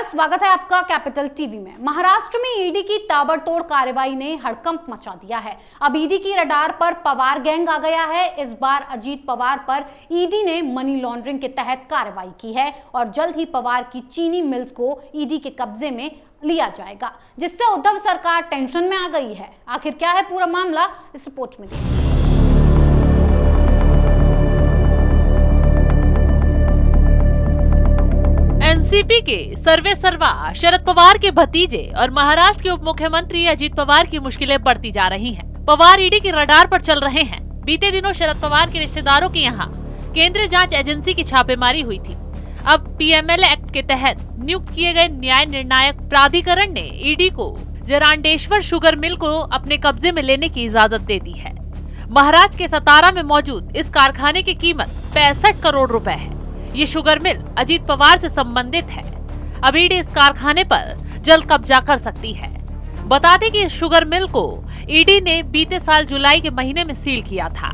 स्वागत है आपका कैपिटल टीवी में। महाराष्ट्र में ईडी की ताबड़तोड़ कार्रवाई ने हड़कंप मचा दिया है। अब ईडी की रडार पर पवार गैंग आ गया है। इस बार अजीत पवार पर ईडी ने मनी लॉन्ड्रिंग के तहत कार्रवाई की है और जल्द ही पवार की चीनी मिल्स को ईडी के कब्जे में लिया जाएगा, जिससे उद्धव सरकार टेंशन में आ गई है। आखिर क्या है पूरा मामला, इस रिपोर्ट में देखिए। एनसीपी के सर्वे सर्वा शरद पवार के भतीजे और महाराष्ट्र के उप मुख्यमंत्री अजीत पवार की मुश्किलें बढ़ती जा रही हैं। पवार ईडी की रडार पर चल रहे हैं। बीते दिनों शरद पवार के रिश्तेदारों के यहाँ केंद्रीय जांच एजेंसी की छापेमारी हुई थी। अब पीएमएलए एक्ट के तहत नियुक्त किए गए न्याय निर्णायक प्राधिकरण ने ईडी को जरांडेश्वर शुगर मिल को अपने कब्जे में लेने की इजाजत दे दी है। महाराष्ट्र के सतारा में मौजूद इस कारखाने की कीमत 65 करोड़ रुपए है। ये शुगर मिल अजीत पवार से संबंधित है। अब ईडी इस कारखाने पर जल्द कब्जा कर सकती है। बता दें कि इस शुगर मिल को ईडी ने बीते साल जुलाई के महीने में सील किया था।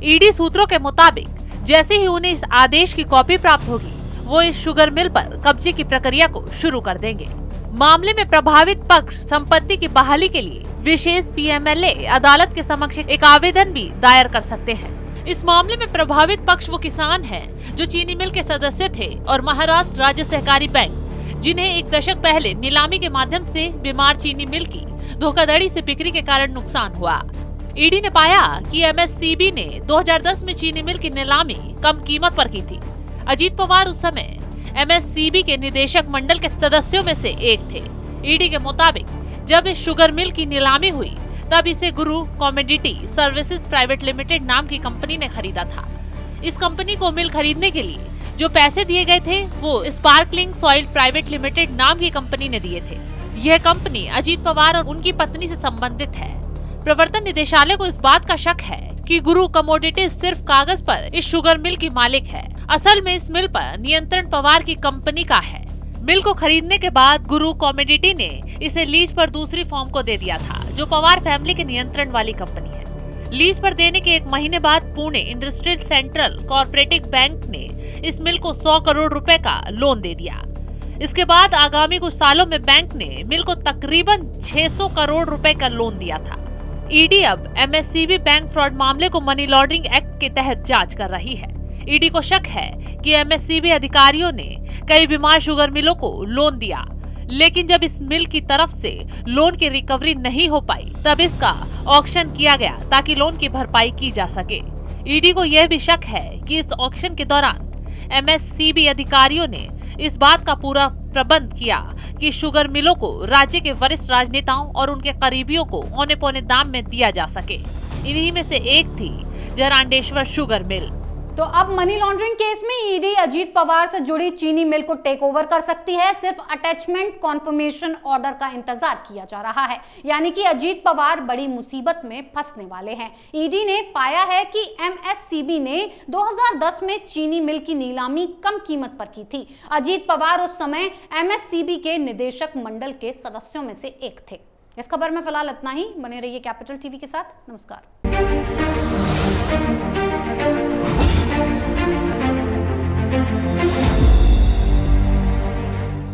ईडी सूत्रों के मुताबिक जैसे ही उन्हें इस आदेश की कॉपी प्राप्त होगी, वो इस शुगर मिल पर कब्जे की प्रक्रिया को शुरू कर देंगे। मामले में प्रभावित पक्ष संपत्ति की बहाली के लिए विशेष पीएमएलए अदालत के समक्ष एक आवेदन भी दायर कर सकते हैं। इस मामले में प्रभावित पक्ष वो किसान हैं जो चीनी मिल के सदस्य थे और महाराष्ट्र राज्य सहकारी बैंक, जिन्हें एक दशक पहले नीलामी के माध्यम से बीमार चीनी मिल की धोखाधड़ी से बिक्री के कारण नुकसान हुआ। ईडी ने पाया कि एमएससीबी ने 2010 में चीनी मिल की नीलामी कम कीमत पर की थी। अजीत पवार उस समय एमएससीबी के निदेशक मंडल के सदस्यों में से एक थे। ईडी के मुताबिक जब इस शुगर मिल की नीलामी हुई, तब इसे गुरु कमोडिटी सर्विसेज प्राइवेट लिमिटेड नाम की कंपनी ने खरीदा था। इस कंपनी को मिल खरीदने के लिए जो पैसे दिए गए थे, वो स्पार्कलिंग सॉइल प्राइवेट लिमिटेड नाम की कंपनी ने दिए थे। यह कंपनी अजीत पवार और उनकी पत्नी से संबंधित है। प्रवर्तन निदेशालय को इस बात का शक है कि गुरु कमोडिटी सिर्फ कागज पर इस शुगर मिल की मालिक है। असल में इस मिल पर नियंत्रण पवार की कंपनी का है। मिल को खरीदने के बाद गुरु कमोडिटी ने इसे लीज पर दूसरी फर्म को दे दिया था, जो पवार फैमिली के नियंत्रण वाली कंपनी है। लीज पर देने के एक महीने बाद Pune industrial central cooperative bank ने इस मिल को 100 करोड़ रुपए का लोन दे दिया। इसके बाद आगामी कुछ सालों में बैंक ने मिल को तकरीबन 600 करोड़ रुपए का लोन दिया था। ईडी अब एमएससीबी बैंक फ्रॉड मामले को मनी लॉन्ड्रिंग एक्ट के तहत जांच कर रही है। ईडी को शक है कि एमएससीबी अधिकारियों ने कई बीमार शुगर मिलों को लोन दिया, लेकिन जब इस मिल की तरफ से लोन की रिकवरी नहीं हो पाई, तब इसका ऑक्शन किया गया ताकि लोन की भरपाई की जा सके। ईडी को यह भी शक है कि इस ऑक्शन के दौरान एमएससीबी अधिकारियों ने इस बात का पूरा प्रबंध किया कि शुगर मिलों को राज्य के वरिष्ठ राजनेताओं और उनके करीबियों को औने पौने दाम में दिया जा सके। इन्हीं में से एक थी जरांडेश्वर शुगर मिल। तो अब मनी लॉन्ड्रिंग केस में ईडी अजीत पवार से जुड़ी चीनी मिल को टेक ओवर कर सकती है। सिर्फ अटैचमेंट कॉन्फर्मेशन ऑर्डर का इंतजार किया जा रहा है, यानी कि अजीत पवार बड़ी मुसीबत में फंसने वाले हैं। ईडी ने पाया है कि एमएससीबी ने 2010 में चीनी मिल की नीलामी कम कीमत पर की थी। अजीत पवार उस समय एमएससीबी के निदेशक मंडल के सदस्यों में से एक थे। इस खबर में फिलहाल इतना ही। बने रहिए कैपिटल टीवी के साथ। नमस्कार।